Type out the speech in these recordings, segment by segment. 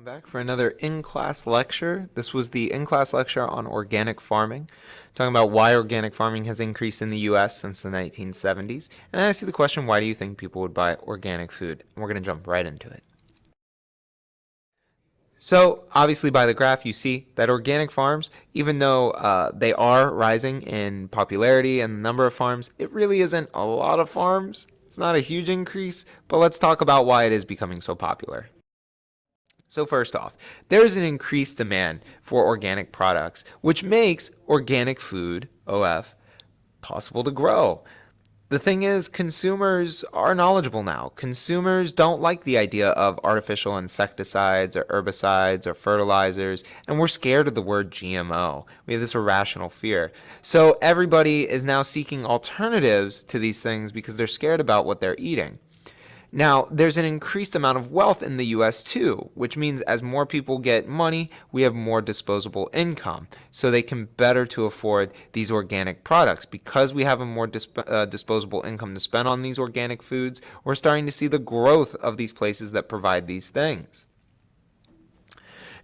Welcome back for another in-class lecture. This was the in-class lecture on organic farming, talking about why organic farming has increased in the US since the 1970s. And I asked you the question, why do you think people would buy organic food? And we're going to jump right into it. So obviously by the graph you see that organic farms, even though they are rising in popularity and the number of farms, it really isn't a lot of farms. It's not a huge increase, but let's talk about why it is becoming so popular. So first off, there's an increased demand for organic products, which makes organic food, OF, possible to grow. The thing is, consumers are knowledgeable now. Consumers don't like the idea of artificial insecticides or herbicides or fertilizers, and we're scared of the word GMO. We have this irrational fear. So everybody is now seeking alternatives to these things because they're scared about what they're eating. Now, there's an increased amount of wealth in the US too, which means as more people get money, we have more disposable income. So they can better to afford these organic products. Because we have a more disposable income to spend on these organic foods, we're starting to see the growth of these places that provide these things.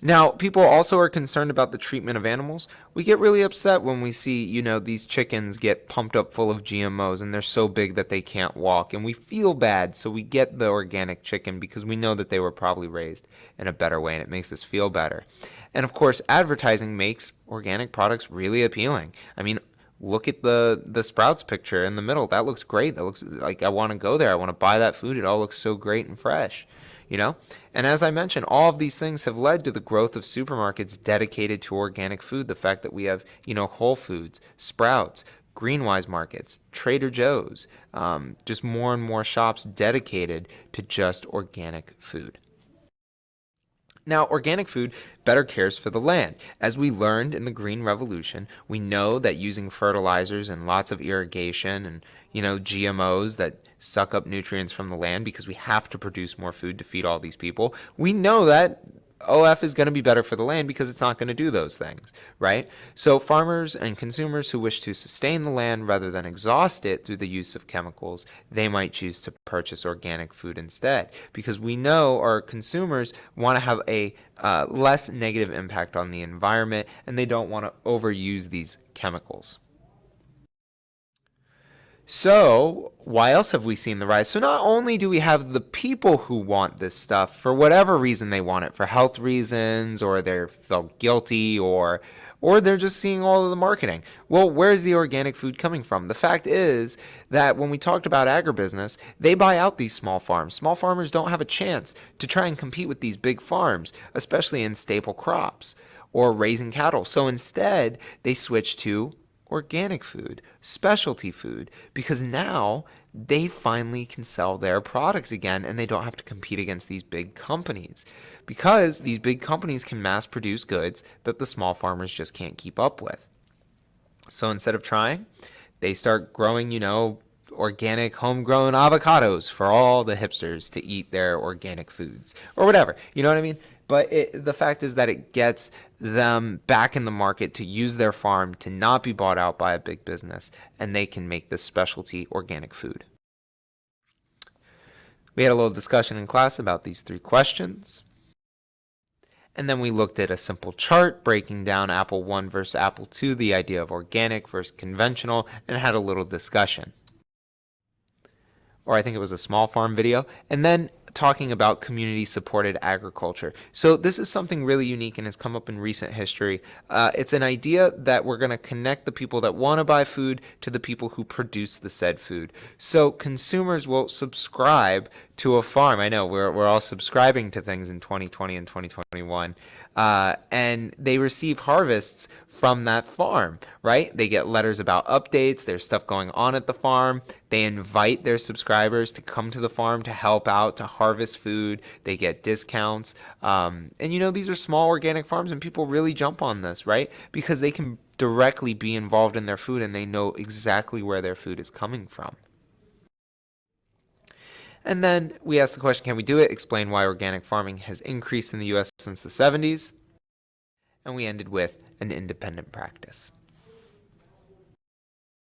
Now, people also are concerned about the treatment of animals. We get really upset when we see, these chickens get pumped up full of GMOs and they're so big that they can't walk. And we feel bad, so we get the organic chicken because we know that they were probably raised in a better way and it makes us feel better. And of course, advertising makes organic products really appealing. I mean, look at the Sprouts picture in the middle. That looks great. That looks like I want to go there. I want to buy that food. It all looks so great and fresh. And as I mentioned, all of these things have led to the growth of supermarkets dedicated to organic food. The fact that we have, Whole Foods, Sprouts, Greenwise markets, Trader Joe's, just more and more shops dedicated to just organic food. Now, organic food better cares for the land. As we learned in the Green Revolution, we know that using fertilizers and lots of irrigation and, GMOs that suck up nutrients from the land because we have to produce more food to feed all these people, we know that OF is going to be better for the land because it's not going to do those things, right? So farmers and consumers who wish to sustain the land rather than exhaust it through the use of chemicals, they might choose to purchase organic food instead because we know our consumers want to have a less negative impact on the environment and they don't want to overuse these chemicals. So, why else have we seen the rise? So not only do we have the people who want this stuff for whatever reason they want it, for health reasons, or they felt guilty, or they're just seeing all of the marketing. Well, where's the organic food coming from? The fact is that when we talked about agribusiness, they buy out these small farms. Small farmers don't have a chance to try and compete with these big farms, especially in staple crops or raising cattle. So instead, they switch to organic food, specialty food, because now they finally can sell their products again and they don't have to compete against these big companies because these big companies can mass produce goods that the small farmers just can't keep up with. So instead of trying, they start growing, organic homegrown avocados for all the hipsters to eat their organic foods or whatever. You know what I mean? But the fact is that it gets them back in the market to use their farm to not be bought out by a big business, and they can make this specialty organic food. We had a little discussion in class about these 3 questions. And then we looked at a simple chart breaking down Apple 1 versus Apple 2, the idea of organic versus conventional, and had a little discussion. Or I think it was a small farm video. And then talking about community-supported agriculture. So this is something really unique and has come up in recent history. It's an idea that we're going to connect the people that want to buy food to the people who produce the said food. So consumers will subscribe to a farm. I know we're all subscribing to things in 2020 and 2021. And they receive harvests from that farm, right? They get letters about updates. There's stuff going on at the farm. They invite their subscribers to come to the farm to help out, to harvest food. They get discounts. And these are small organic farms and people really jump on this, right? Because they can directly be involved in their food and they know exactly where their food is coming from. And then we asked the question, can we do it? Explain why organic farming has increased in the US since the 70s. And we ended with an independent practice.